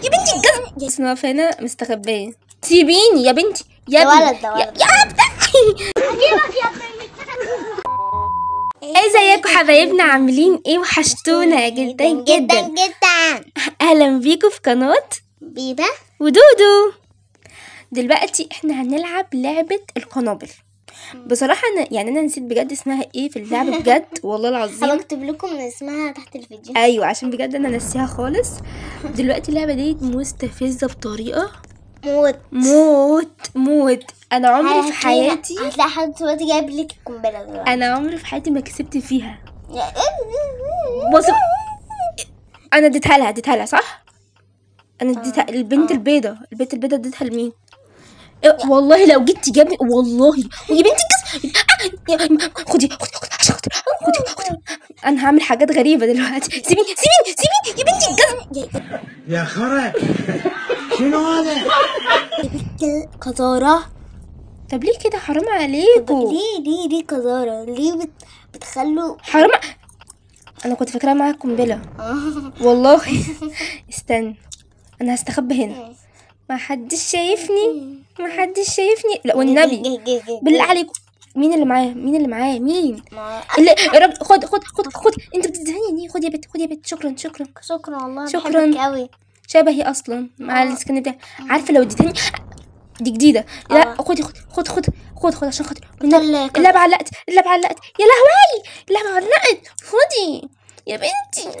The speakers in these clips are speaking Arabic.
يا بنتي الجزمة. اسمها فانا مستخبية. سيبيني يا بنتي يا ده ابني. ولد ده ولد. ازيكم حبايبنا، عاملين ايه؟ وحشتونا جدا جدا جدا. اهلا بيكم في قناة بيبة ودودو. دلوقتي احنا هنلعب لعبة القنابل. بصراحة انا نسيت بجد اسمها ايه في اللعبة بجد والله العظيم. هبكتب لكم اسمها تحت الفيديو. ايوه عشان بجد انا نسيها خالص. دلوقتي اللعبة دي مستفزة بطريقة موت. انا عمري في حياتي هتلاقي حد دلوقتي جايب لك القنبله دلوقتي. انا عمري في حياتي ما كسبت فيها. بص انا اديتها لها صح. انا اديتها البنت البيضه اديتها لمين؟ والله لو جيت جابني والله ويا بنتي خدي انا هعمل حاجات غريبه دلوقتي. سيبيني يا بنتي الجزمه يا خرا. شنو هذا يا بنت قذاره. طب ليه كده؟ حرام عليكم. ليه قذاره؟ ليه بتخلوا حرام. انا كنت فاكراها معاك قنبله والله. استنى انا هستخبى هنا. ما حدش شايفني لا والنبي بالله عليكم. مين اللي معاه مين اللي خد انت بتزهقني ليه؟ خد يا بنت. شكرا والله شكرا. بحبك قوي. شبهي اصلا مع السكن بتاعي. عارفه لو اديتني دي جديده. لا خد عشان خاطر اللعبه علقت. يا لهوي اللعبه علقت. خدي يا بنتي.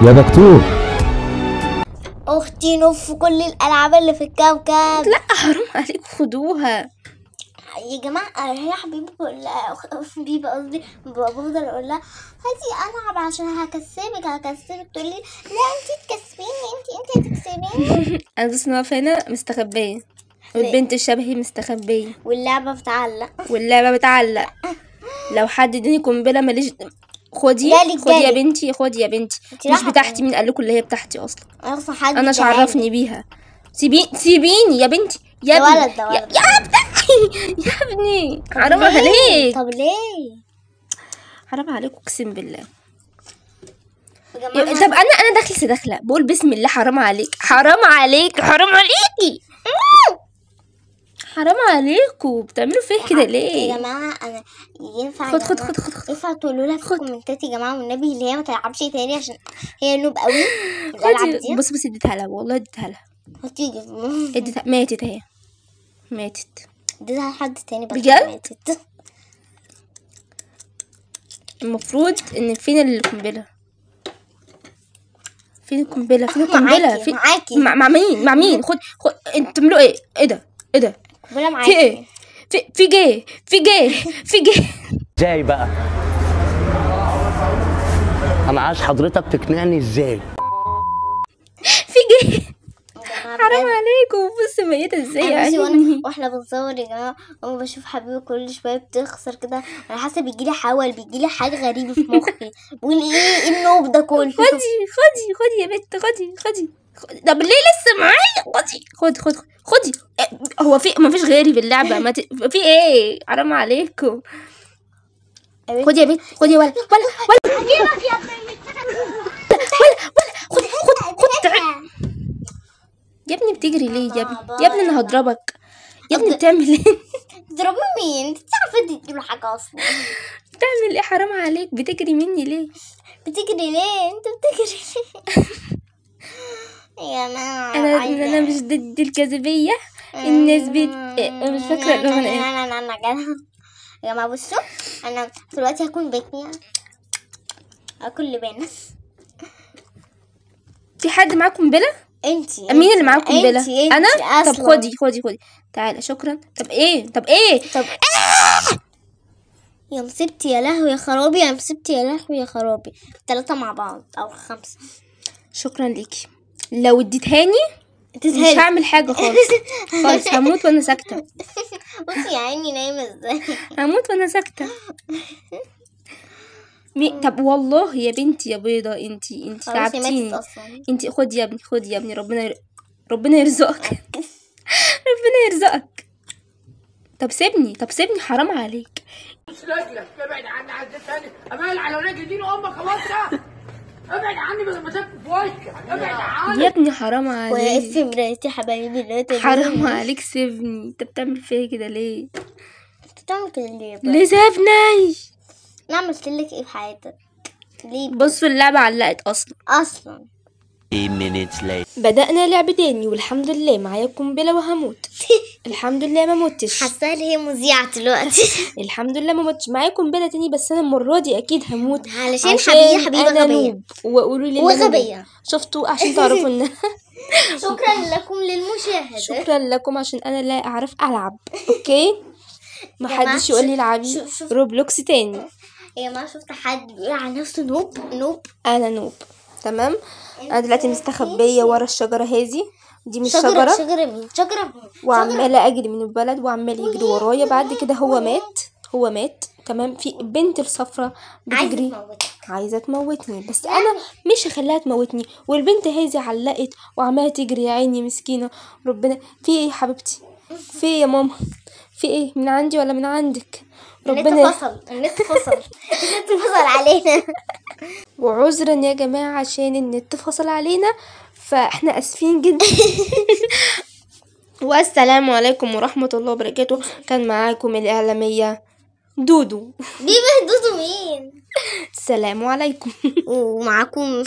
لا دكتور اختي نف كل الالعاب اللي في الكوكب. لا حرام عليكم خدوها يا جماعه. هي حبيبي بيبقى قصدي بفضل اقول لها هاتي العب عشان هكسبك تقول لي لا انتي تكسبيني انتي هتكسبيني. انا بس واقفه هنا مستخبيه والبنت الشبهي مستخبيه واللعبه بتعلق. لو حد اداني قنبله ماليش. خدي يا بنتي مش بتاعتي. مين قال لكم اللي هي بتاعتي اصلا؟ انا مش عرفني بيها. سيبيني يا بنتي يا ابني. ده ولد. يا ابني حرام عليك. طب ليه؟ حرام عليكم اقسم بالله. طب انا داخله بقول بسم الله. حرام عليكي حرام عليكم بتعملوا فيه كده ليه يا جماعه؟ انا ينفع خد ينفع تقولوا لها في الكومنتات يا جماعه والنبي اللي هي ما تلعبش تاني عشان هي نوب قوي الالعاب دي. بص اديتها لها والله هتيجي اديتها. ماتت اهي اديتها لحد تاني بجد؟ ماتت. المفروض ان فين القنبله معاكي مع مين؟ خد انتوا بتعملوا ايه؟ ايه ده قنبله معاكي. في ايه؟ في جه ازاي بقى؟ انا عايز حضرتك تقنعني ازاي؟ في جه. حرام عليكم. بص ميتة ازاي يعني. واحنا بنصور يا جماعه وانا بشوف حبيبي كل شويه بتخسر كده. انا حاسه بيجيلي حاجه غريبه في مخي. بقول ايه النوب ده كله. خدي يا بنت خدي. طب ليه لسه معايا؟ خدي. هو في ما فيش غيري في اللعبه؟ في ايه؟ حرام عليكم. خدي يا بنت ولا خد يا ابني. بتجري ليه يا ابني؟ انا هضربك يا ابني. بتعمل ايه؟ تضربي مين؟ انت تعرفي تجيب حاجه اصلا. بتعمل ايه؟ حرام عليك. بتجري مني ليه؟ انت بتجري ليه يا جماعه؟ انا مش ضد الجاذبيه. الناس مش فاكره الاغنيه. يا جماعه بصوا انا دلوقتي هكون بيتني اكل لبان. في حد معاه قنبله؟ انتي. مين اللي معاه قنبله؟ انا أصلاً. طب خدي تعالى. شكرا. طب ايه يا مصيبتي يا لهوي يا خرابي 3 مع بعض او 5. شكرا ليكي. لو اديتهاني مش هعمل حاجه خالص. هموت وانا ساكته. بصي يا عيني نايمه ازاي. هموت وانا ساكته. طب والله يا بنتي يا بيضه انتي تعبتيني. انتي خدي يا ابني ربنا يرزقك. طب سيبني حرام عليك. بص رجلك ابعد عني عزيز ثاني امال على رجل دين امك خلاص بقى ابعد عني بدل ما تاكل في وشك ابعد عني يا ابني حرام عليك، وقف في مرايتي حبايبي دلوقتي. حرام عليك سيبني. انت بتعمل فيا كده ليه؟ انت بتعمل كده ليه بقى؟ ليه سيبني؟ انا عملت لك ايه في حياتك؟ ليه بقى؟ بصوا اللعبة علقت اصلا. 3 minutes later. بدأنا لعب تاني والحمد لله معايا قنبلة وهموت. الحمد لله ما متش. حاسه ان هي مذيعه دلوقتي. الحمد لله ما متش. معايا قنبلة تاني بس انا المرة دي اكيد هموت علشان حبيبي انا غبية نوب. وقولوا لي إن أنا وغبية. نوب. شفتوا عشان تعرفوا ان شكرا لكم للمشاهده. شكرا لكم عشان انا لا اعرف العب. اوكي ما جماعة حدش يقول لي العبي شوف. روبلوكس تاني. يا ما شفت حد بيقول على نفسه نوب. انا نوب. تمام. انا دلوقتي مستخبيه ورا الشجره هذه. دي مش شجره شجره مين؟ شجره مين؟ وعماله اجري من البلد وعمال يجري ورايا. بعد كده هو مات. تمام. في بنت الصفرة بتجري عايزه تموتني بس انا مش هخليها تموتني. والبنت هذه علقت وعماله تجري يا عيني مسكينه. ربنا في ايه يا حبيبتي؟ في ايه يا ماما؟ في ايه من عندي ولا من عندك؟ النت فصل علينا. وعذرا يا جماعه عشان النت فصل علينا فاحنا اسفين جدا. والسلام عليكم ورحمه الله وبركاته. كان معاكم الاعلاميه دودو. دودو مين؟ السلام عليكم. ومعاكم